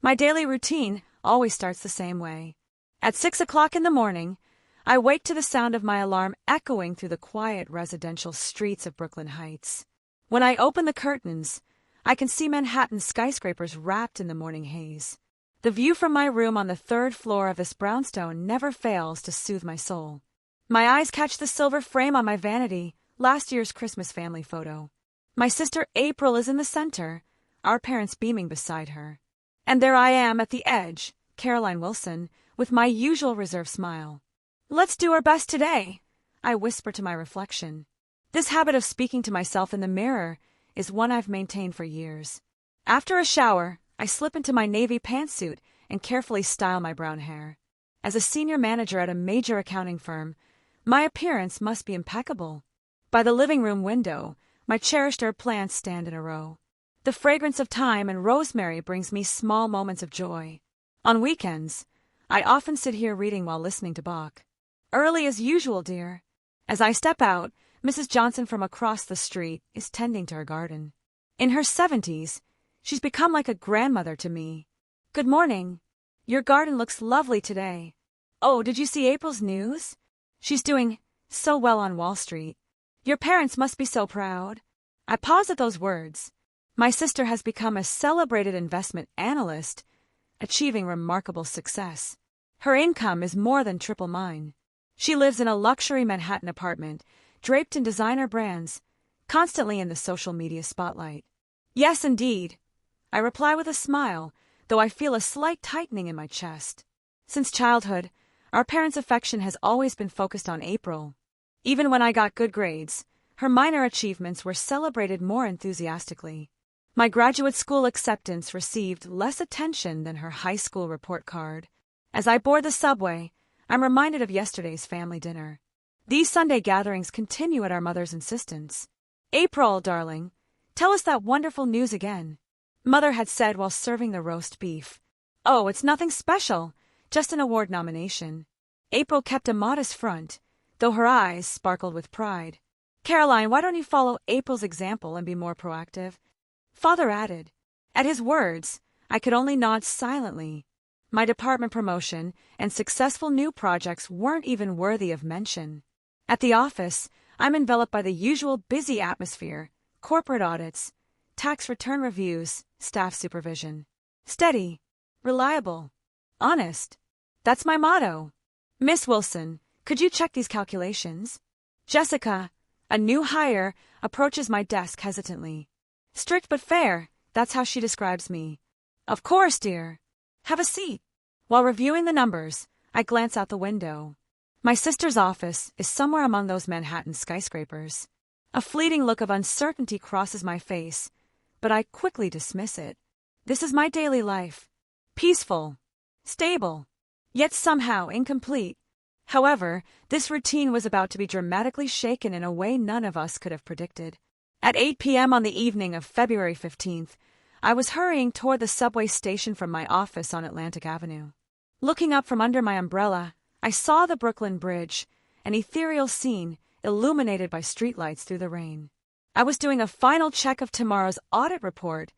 My daily routine always starts the same way. At 6 o'clock in the morning, I wake to the sound of my alarm echoing through the quiet residential streets of Brooklyn Heights. When I open the curtains, I can see Manhattan's skyscrapers wrapped in the morning haze. The view from my room on the third floor of this brownstone never fails to soothe my soul. My eyes catch the silver frame on my vanity, last year's Christmas family photo. My sister April is in the center, our parents beaming beside her. And there I am at the edge, Caroline Wilson, with my usual reserved smile. "Let's do our best today," I whisper to my reflection. This habit of speaking to myself in the mirror is one I've maintained for years. After a shower, I slip into my navy pantsuit and carefully style my brown hair. As a senior manager at a major accounting firm, my appearance must be impeccable. By the living room window, my cherished herb plants stand in a row. The fragrance of thyme and rosemary brings me small moments of joy. On weekends, I often sit here reading while listening to Bach. Early as usual, dear. As I step out, Mrs. Johnson from across the street is tending to her garden. In her 70s, she's become like a grandmother to me. "Good morning. Your garden looks lovely today. Oh, did you see April's news? She's doing so well on Wall Street. Your parents must be so proud." I pause at those words. My sister has become a celebrated investment analyst, achieving remarkable success. Her income is more than triple mine. She lives in a luxury Manhattan apartment, draped in designer brands, constantly in the social media spotlight. "Yes, indeed," I reply with a smile, though I feel a slight tightening in my chest. Since childhood, our parents' affection has always been focused on April. Even when I got good grades, her minor achievements were celebrated more enthusiastically. My graduate school acceptance received less attention than her high school report card. As I board the subway, I'm reminded of yesterday's family dinner. These Sunday gatherings continue at our mother's insistence. "April, darling, tell us that wonderful news again," Mother had said while serving the roast beef. "Oh, it's nothing special, just an award nomination." April kept a modest front, though her eyes sparkled with pride. "Caroline, why don't you follow April's example and be more proactive?" Father added. At his words, I could only nod silently. My department promotion and successful new projects weren't even worthy of mention. At the office, I'm enveloped by the usual busy atmosphere, corporate audits, tax return reviews, staff supervision. Steady, reliable, honest. That's my motto. "Miss Wilson, could you check these calculations?" Jessica, a new hire, approaches my desk hesitantly. Strict but fair, that's how she describes me. "Of course, dear. Have a seat." While reviewing the numbers, I glance out the window. My sister's office is somewhere among those Manhattan skyscrapers. A fleeting look of uncertainty crosses my face, but I quickly dismiss it. This is my daily life. Peaceful, stable, yet somehow incomplete. However, this routine was about to be dramatically shaken in a way none of us could have predicted. At 8 p.m. on the evening of February 15th, I was hurrying toward the subway station from my office on Atlantic Avenue. Looking up from under my umbrella, I saw the Brooklyn Bridge, an ethereal scene illuminated by streetlights through the rain. I was doing a final check of tomorrow's audit report,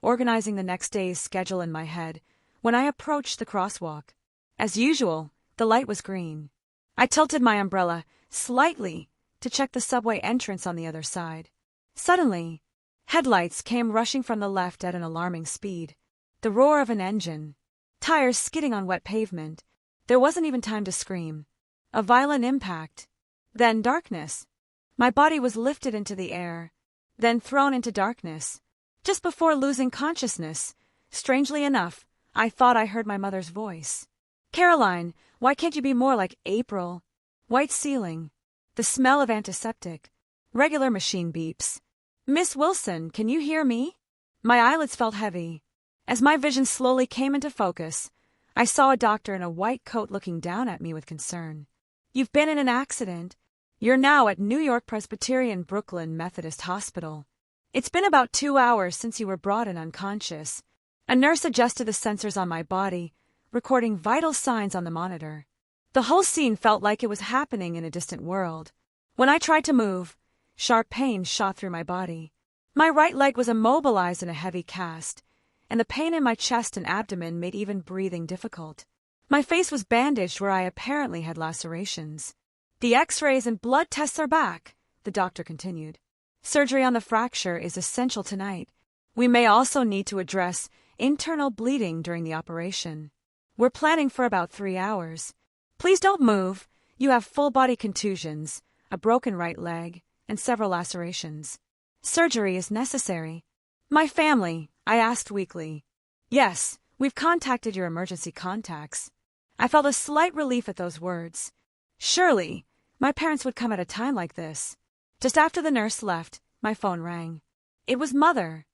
organizing the next day's schedule in my head, when I approached the crosswalk. As usual, the light was green. I tilted my umbrella slightly to check the subway entrance on the other side. Suddenly, headlights came rushing from the left at an alarming speed. The roar of an engine, tires skidding on wet pavement. There wasn't even time to scream. A violent impact. Then darkness. My body was lifted into the air, then thrown into darkness. Just before losing consciousness, strangely enough, I thought I heard my mother's voice. "Caroline, why can't you be more like April?" White ceiling, the smell of antiseptic, regular machine beeps. "Miss Wilson, can you hear me?" My eyelids felt heavy. As my vision slowly came into focus, I saw a doctor in a white coat looking down at me with concern. "You've been in an accident. You're now at New York Presbyterian Brooklyn Methodist Hospital. It's been about 2 hours since you were brought in unconscious." A nurse adjusted the sensors on my body, recording vital signs on the monitor. The whole scene felt like it was happening in a distant world. When I tried to move, sharp pain shot through my body. My right leg was immobilized in a heavy cast, and the pain in my chest and abdomen made even breathing difficult. My face was bandaged where I apparently had lacerations. The X-rays and blood tests are back, the doctor continued. Surgery on the fracture is essential tonight. We may also need to address internal bleeding during the operation. We're planning for about 3 hours. Please don't move. You have full-body contusions, a broken right leg, and several lacerations. Surgery is necessary. My family, I asked weakly. Yes, we've contacted your emergency contacts. I felt a slight relief at those words. Surely, my parents would come at a time like this. Just after the nurse left, my phone rang. It was Mother.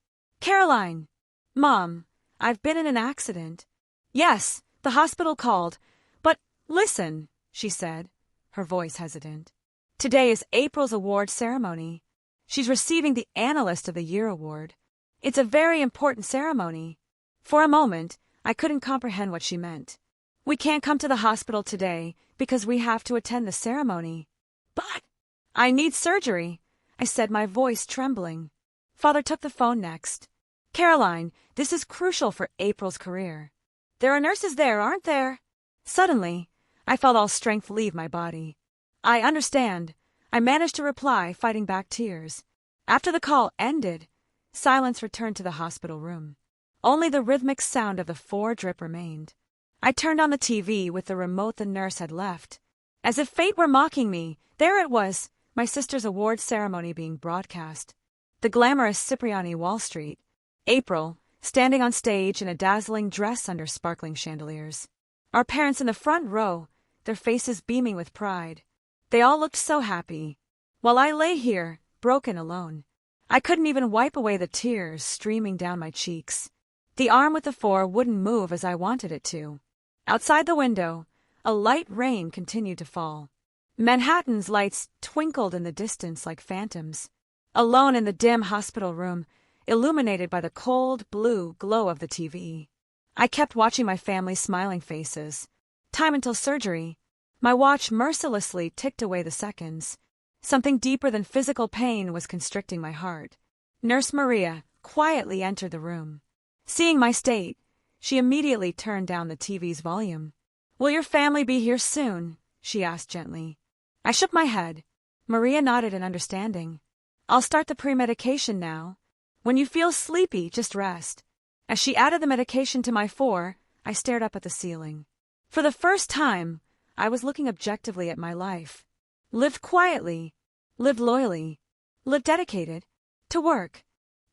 Caroline! Mom, I've been in an accident. Yes, the hospital called. But listen, she said, her voice hesitant. Today is April's award ceremony. She's receiving the Analyst of the Year award. It's a very important ceremony. For a moment, I couldn't comprehend what she meant. We can't come to the hospital today because we have to attend the ceremony. But I need surgery, I said, my voice trembling. Father took the phone next. Caroline, this is crucial for April's career. There are nurses there, aren't there? Suddenly, I felt all strength leave my body. I understand. I managed to reply, fighting back tears. After the call ended, silence returned to the hospital room. Only the rhythmic sound of the 4 drip remained. I turned on the TV with the remote the nurse had left. As if fate were mocking me, there it was, my sister's award ceremony being broadcast. The glamorous Cipriani Wall Street. April, standing on stage in a dazzling dress under sparkling chandeliers. Our parents in the front row, their faces beaming with pride. They all looked so happy, while I lay here, broken alone. I couldn't even wipe away the tears streaming down my cheeks. The arm with the 4 wouldn't move as I wanted it to. Outside the window, a light rain continued to fall. Manhattan's lights twinkled in the distance like phantoms. Alone in the dim hospital room, illuminated by the cold blue glow of the TV. I kept watching my family's smiling faces. Time until surgery. My watch mercilessly ticked away the seconds. Something deeper than physical pain was constricting my heart. Nurse Maria quietly entered the room. Seeing my state, she immediately turned down the TV's volume. Will your family be here soon? She asked gently. I shook my head. Maria nodded in understanding. I'll start the pre-medication now. When you feel sleepy, just rest. As she added the medication to my 4, I stared up at the ceiling. For the first time, I was looking objectively at my life. Lived quietly, lived loyally, lived dedicated, to work.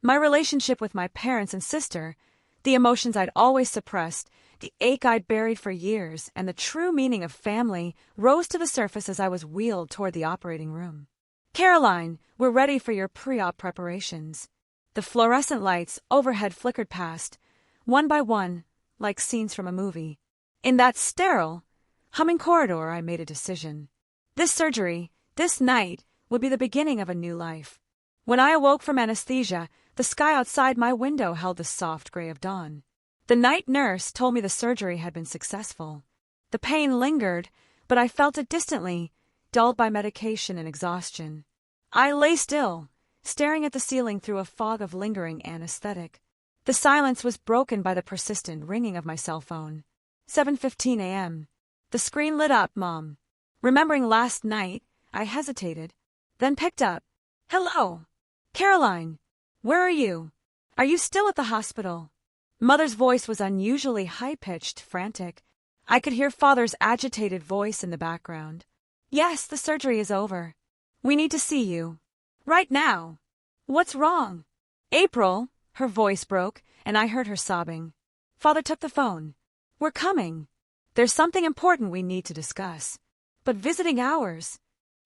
My relationship with my parents and sister, the emotions I'd always suppressed, the ache I'd buried for years, and the true meaning of family rose to the surface as I was wheeled toward the operating room. Caroline, we're ready for your pre-op preparations. The fluorescent lights overhead flickered past, one by one, like scenes from a movie. In that sterile, humming corridor, I made a decision. This surgery, this night, would be the beginning of a new life. When I awoke from anesthesia, the sky outside my window held the soft gray of dawn. The night nurse told me the surgery had been successful. The pain lingered, but I felt it distantly, dulled by medication and exhaustion. I lay still, staring at the ceiling through a fog of lingering anesthetic. The silence was broken by the persistent ringing of my cell phone. 7:15 a.m. The screen lit up, Mom. Remembering last night, I hesitated, then picked up. Hello. Caroline. Where are you? Are you still at the hospital? Mother's voice was unusually high-pitched, frantic. I could hear Father's agitated voice in the background. Yes, the surgery is over. We need to see you. Right now. What's wrong? April, her voice broke, and I heard her sobbing. Father took the phone. We're coming. There's something important we need to discuss. But visiting hours?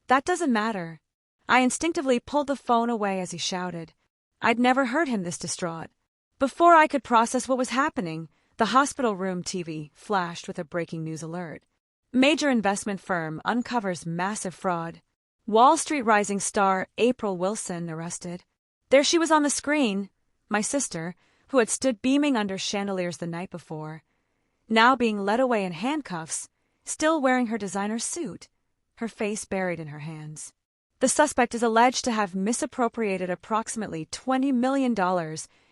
That doesn't matter. I instinctively pulled the phone away as he shouted. I'd never heard him this distraught. Before I could process what was happening, the hospital room TV flashed with a breaking news alert. Major investment firm uncovers massive fraud. Wall Street rising star April Wilson arrested. There she was on the screen, my sister, who had stood beaming under chandeliers the night before, now being led away in handcuffs, still wearing her designer suit, her face buried in her hands. The suspect is alleged to have misappropriated approximately $20 million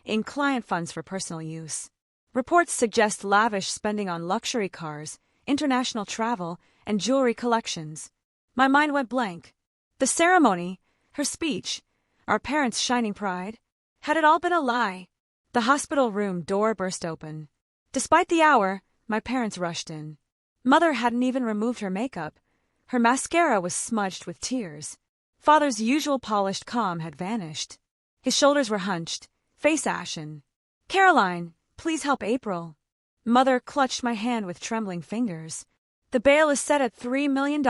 in client funds for personal use. Reports suggest lavish spending on luxury cars, international travel, and jewelry collections. My mind went blank. The ceremony, her speech, our parents' shining pride, had it all been a lie? The hospital room door burst open. Despite the hour, my parents rushed in. Mother hadn't even removed her makeup. Her mascara was smudged with tears. Father's usual polished calm had vanished. His shoulders were hunched, face ashen. "Caroline, please help April." Mother clutched my hand with trembling fingers. "The bail is set at $3 million,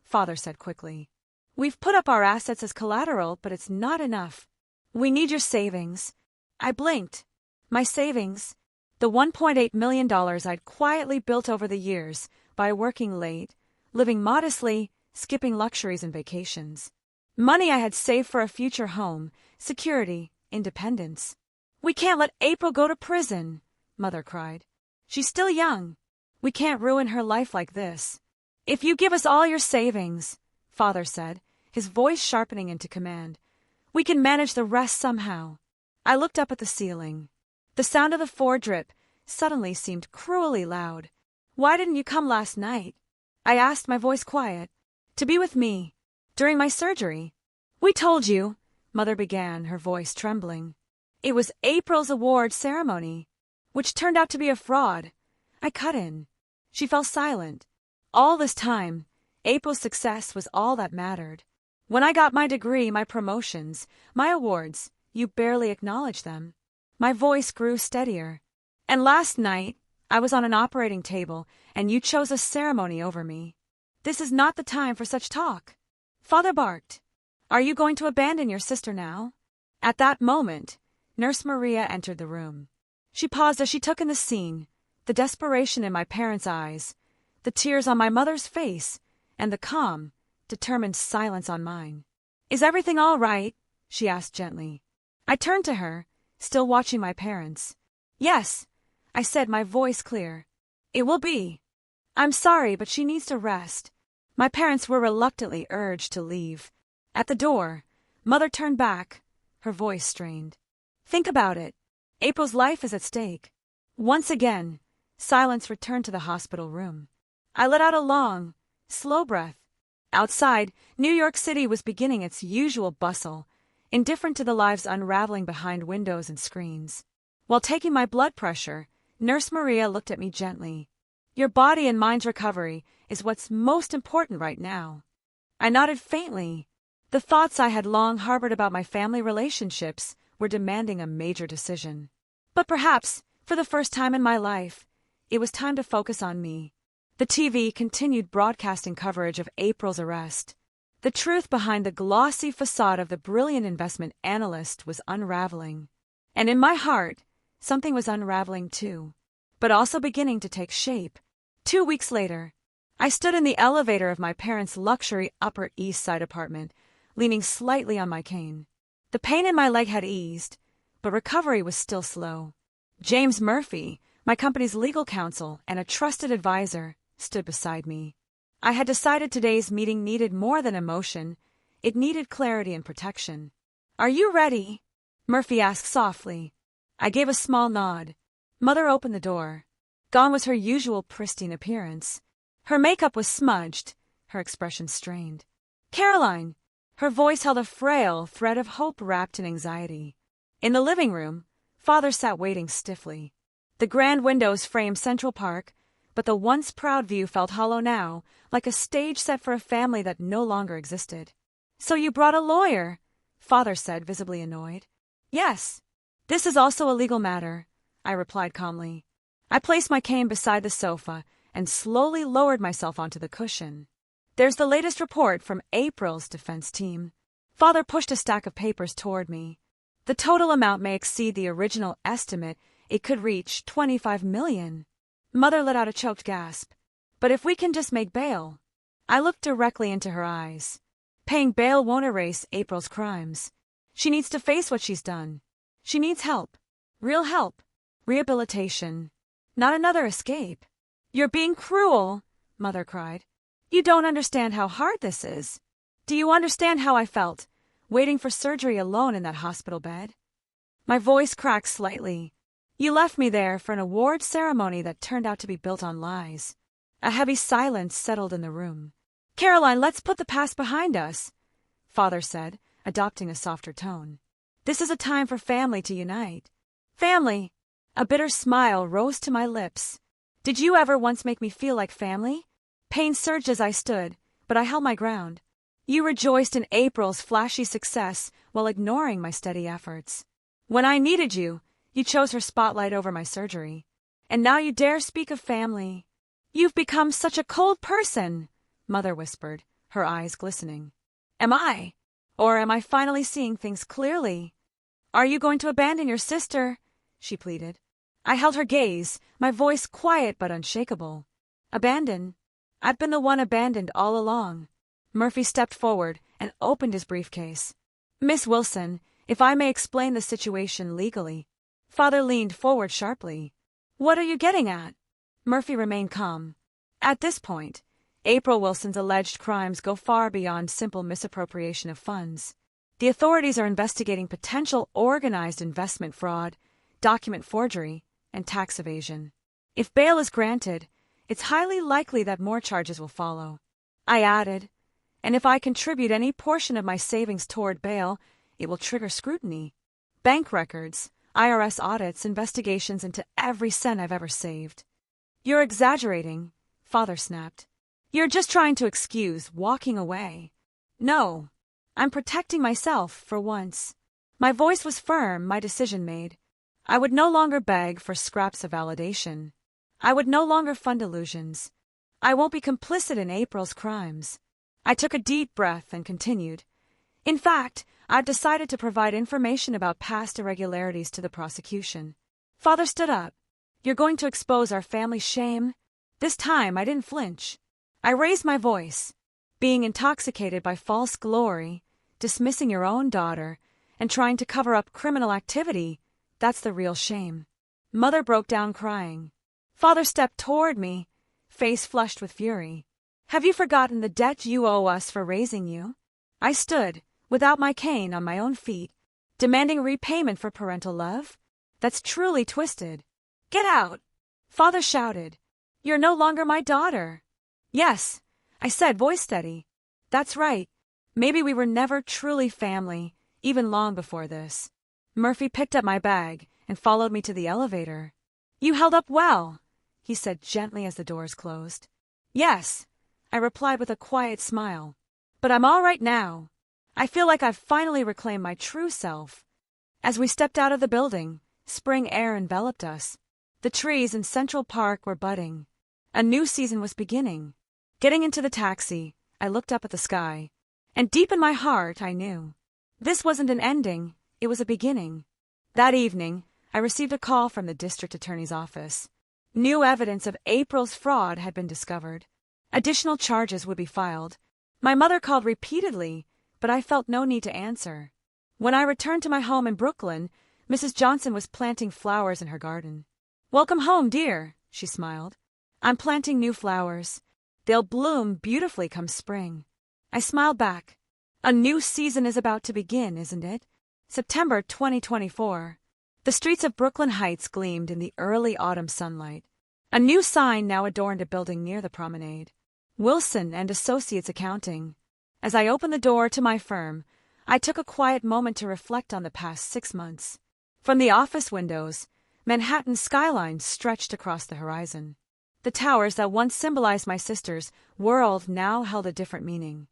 Father said quickly. "We've put up our assets as collateral, but it's not enough. We need your savings." I blinked. My savings? The $1.8 million I'd quietly built over the years by working late, living modestly, skipping luxuries and vacations. Money I had saved for a future home, security, independence. "We can't let April go to prison," Mother cried. "She's still young. We can't ruin her life like this." "If you give us all your savings," Father said, his voice sharpening into command, "we can manage the rest somehow." I looked up at the ceiling. The sound of the Ford drip suddenly seemed cruelly loud. "Why didn't you come last night?" I asked, my voice quiet. "To be with me. During my surgery." "We told you," Mother began, her voice trembling. "It was April's award ceremony, which turned out to be a fraud." I cut in. She fell silent. All this time, April's success was all that mattered. When I got my degree, my promotions, my awards, you barely acknowledged them. My voice grew steadier. "And last night, I was on an operating table, and you chose a ceremony over me. This is not the time for such talk." Father barked. "Are you going to abandon your sister now?" At that moment, Nurse Maria entered the room. She paused as she took in the scene, the desperation in my parents' eyes, the tears on my mother's face, and the calm, determined silence on mine. "Is everything all right?" she asked gently. I turned to her, still watching my parents. "Yes," I said, my voice clear. "It will be. I'm sorry, but she needs to rest." My parents were reluctantly urged to leave. At the door, Mother turned back, her voice strained. "Think about it. April's life is at stake." Once again, silence returned to the hospital room. I let out a long, slow breath. Outside, New York City was beginning its usual bustle, indifferent to the lives unraveling behind windows and screens. While taking my blood pressure, Nurse Maria looked at me gently. "Your body and mind's recovery is what's most important right now." I nodded faintly. The thoughts I had long harbored about my family relationships were demanding a major decision. But perhaps, for the first time in my life, it was time to focus on me. The TV continued broadcasting coverage of April's arrest. The truth behind the glossy facade of the brilliant investment analyst was unraveling. And in my heart, something was unraveling too, but also beginning to take shape. 2 weeks later, I stood in the elevator of my parents' luxury Upper East Side apartment, leaning slightly on my cane. The pain in my leg had eased, but recovery was still slow. James Murphy, my company's legal counsel and a trusted advisor, stood beside me. I had decided today's meeting needed more than emotion. It needed clarity and protection. "Are you ready?" Murphy asked softly. I gave a small nod. Mother opened the door. Gone was her usual pristine appearance. Her makeup was smudged, her expression strained. "Caroline!" Her voice held a frail thread of hope wrapped in anxiety. In the living room, Father sat waiting stiffly. The grand windows framed Central Park, but the once proud view felt hollow now, like a stage set for a family that no longer existed. "So you brought a lawyer," Father said, visibly annoyed. "Yes. This is also a legal matter," I replied calmly. I placed my cane beside the sofa and slowly lowered myself onto the cushion. "There's the latest report from April's defense team." Father pushed a stack of papers toward me. "The total amount may exceed the original estimate. It could reach $25 million. Mother let out a choked gasp. "But if we can just make bail." I looked directly into her eyes. "Paying bail won't erase April's crimes. She needs to face what she's done. She needs help. Real help. Rehabilitation. Not another escape." "You're being cruel," Mother cried. "You don't understand how hard this is. Do you understand how I felt, waiting for surgery alone in that hospital bed?" My voice cracked slightly. You left me there for an award ceremony that turned out to be built on lies. A heavy silence settled in the room. Caroline, let's put the past behind us, Father said, adopting a softer tone. This is a time for family to unite. Family! A bitter smile rose to my lips. Did you ever once make me feel like family? Pain surged as I stood, but I held my ground. You rejoiced in April's flashy success while ignoring my steady efforts. When I needed you, you chose her spotlight over my surgery. And now you dare speak of family. You've become such a cold person, Mother whispered, her eyes glistening. Am I? Or am I finally seeing things clearly? Are you going to abandon your sister? She pleaded. I held her gaze, my voice quiet but unshakable. Abandon? I've been the one abandoned all along. Murphy stepped forward and opened his briefcase. Miss Wilson, if I may explain the situation legally. Father leaned forward sharply. What are you getting at? Murphy remained calm. At this point, April Wilson's alleged crimes go far beyond simple misappropriation of funds. The authorities are investigating potential organized investment fraud, document forgery, and tax evasion. If bail is granted, it's highly likely that more charges will follow. I added, and if I contribute any portion of my savings toward bail, it will trigger scrutiny. Bank records, IRS audits, investigations into every cent I've ever saved. You're exaggerating, Father snapped. You're just trying to excuse walking away. No, I'm protecting myself for once. My voice was firm, my decision made. I would no longer beg for scraps of validation. I would no longer fund illusions. I won't be complicit in April's crimes. I took a deep breath and continued. In fact, I've decided to provide information about past irregularities to the prosecution. Father stood up. You're going to expose our family's shame? This time I didn't flinch. I raised my voice. Being intoxicated by false glory, dismissing your own daughter, and trying to cover up criminal activity, that's the real shame. Mother broke down crying. Father stepped toward me, face flushed with fury. Have you forgotten the debt you owe us for raising you? I stood, without my cane, on my own feet, demanding repayment for parental love? That's truly twisted. Get out! Father shouted. You're no longer my daughter. Yes, I said, voice steady. That's right. Maybe we were never truly family, even long before this. Murphy picked up my bag and followed me to the elevator. You held up well, he said gently as the doors closed. Yes, I replied with a quiet smile. But I'm all right now. I feel like I've finally reclaimed my true self. As we stepped out of the building, spring air enveloped us. The trees in Central Park were budding. A new season was beginning. Getting into the taxi, I looked up at the sky. And deep in my heart, I knew. This wasn't an ending, it was a beginning. That evening, I received a call from the district attorney's office. New evidence of April's fraud had been discovered. Additional charges would be filed. My mother called repeatedly, but I felt no need to answer. When I returned to my home in Brooklyn, Mrs. Johnson was planting flowers in her garden. Welcome home, dear, she smiled. I'm planting new flowers. They'll bloom beautifully come spring. I smiled back. A new season is about to begin, isn't it? September 2024. The streets of Brooklyn Heights gleamed in the early autumn sunlight. A new sign now adorned a building near the promenade. Wilson and Associates Accounting. As I opened the door to my firm, I took a quiet moment to reflect on the past 6 months. From the office windows, Manhattan's skyline stretched across the horizon. The towers that once symbolized my sister's world now held a different meaning.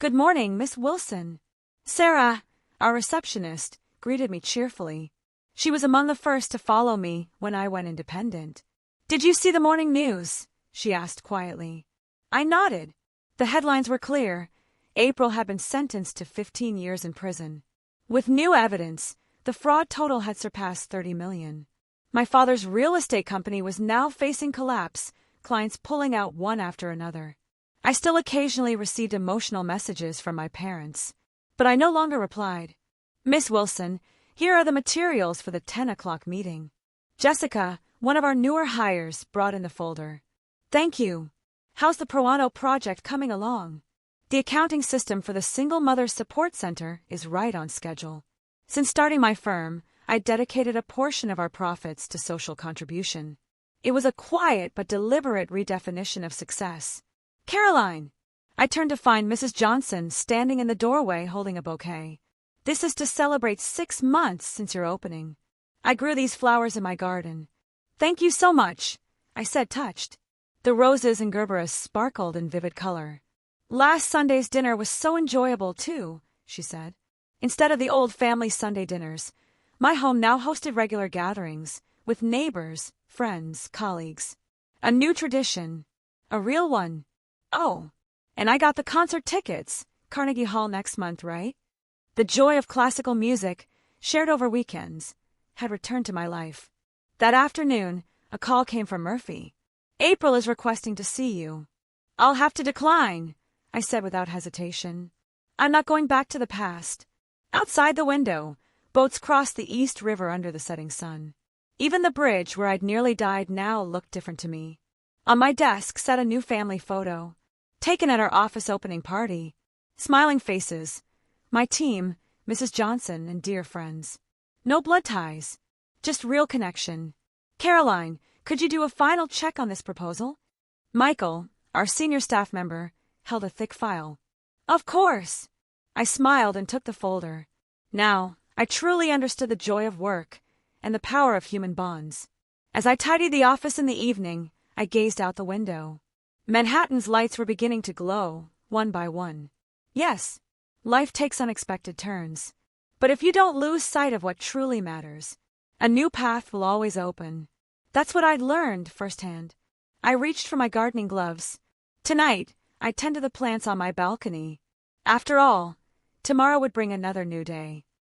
Good morning, Miss Wilson. Sarah, our receptionist, greeted me cheerfully. She was among the first to follow me when I went independent. Did you see the morning news? She asked quietly. I nodded. The headlines were clear. April had been sentenced to 15 years in prison. With new evidence, the fraud total had surpassed $30 million. My father's real estate company was now facing collapse, clients pulling out one after another. I still occasionally received emotional messages from my parents, but I no longer replied. Miss Wilson, here are the materials for the 10 o'clock meeting. Jessica, one of our newer hires, brought in the folder. Thank you. How's the Proano project coming along? The accounting system for the Single Mother Support Center is right on schedule. Since starting my firm, I dedicated a portion of our profits to social contribution. It was a quiet but deliberate redefinition of success. Caroline! I turned to find Mrs. Johnson standing in the doorway holding a bouquet. This is to celebrate 6 months since your opening. I grew these flowers in my garden. Thank you so much, I said, touched. The roses and gerberas sparkled in vivid color. Last Sunday's dinner was so enjoyable, too, she said. Instead of the old family Sunday dinners, my home now hosted regular gatherings with neighbors, friends, colleagues. A new tradition. A real one. Oh, and I got the concert tickets, Carnegie Hall next month, right? The joy of classical music, shared over weekends, had returned to my life. That afternoon, a call came from Murphy. April is requesting to see you. I'll have to decline, I said without hesitation. I'm not going back to the past. Outside the window, boats crossed the East River under the setting sun. Even the bridge where I'd nearly died now looked different to me. On my desk sat a new family photo, taken at our office opening party. Smiling faces. My team, Mrs. Johnson, and dear friends. No blood ties. Just real connection. Caroline, could you do a final check on this proposal? Michael, our senior staff member, held a thick file. Of course. I smiled and took the folder. Now, I truly understood the joy of work and the power of human bonds. As I tidied the office in the evening, I gazed out the window. Manhattan's lights were beginning to glow, one by one. Yes, life takes unexpected turns. But if you don't lose sight of what truly matters, a new path will always open. That's what I'd learned firsthand. I reached for my gardening gloves. Tonight, I'd tend to the plants on my balcony. After all, tomorrow would bring another new day.